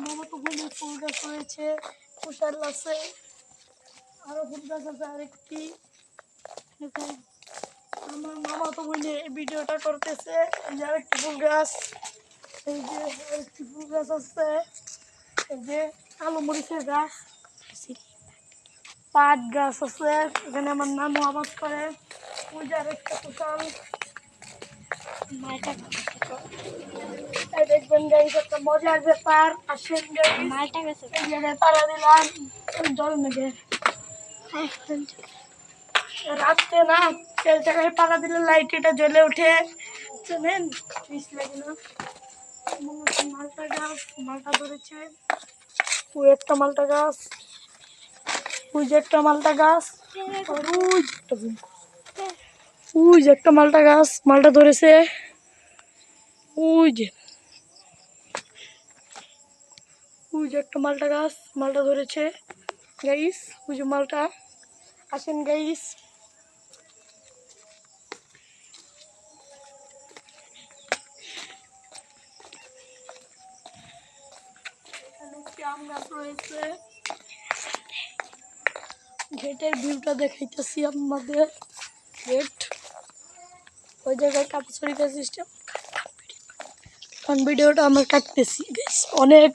মামাতো বোনের ফুল গাছ রয়েছে, কুশাল আছে, আরো ফুল গাছ আছে আরেকটি। আমার মামাতো বোনে এই ভিডিওটা করতেছে। এই যে আরেকটি ফুল গাছ, এই যে আরেকটি ফুল গাছ আছে, এই যে কালো মরিচের গাছ, পাট গাছ আছে, এখানে আমার নানু আবাদ করে। ওই যে আরেকটা কুশাল মালটা দেখবেন গাইস, একটা মজার ব্যাপার। আসেন গাইস, মালটা গেছে তারা দিলাম জল মেঘে রাত্রে না, সেই জায়গায় পাড়া দিলে লাইট এটা জ্বলে ওঠে, জানেন? লাগে না। মালটা গাছ, মালটা ধরেছে। ওই একটা মালটা গাছ, ওই যে একটা মালটা গাছ, ওই যে একটা মালটা গাছ, মালটা ধরেছে। ওই যে একটা মালটা গাছ, মালটা ধরেছে গাইস। ওই যে মালটা। আসেন গাইস, আম গাছ রয়েছে। গেটের ভিউটা দেখাইতেছি আমাদের। গেট ওই জায়গায় কাপড় সিস্টেম। ভিডিওটা আমরা কাটতেছি অনেক।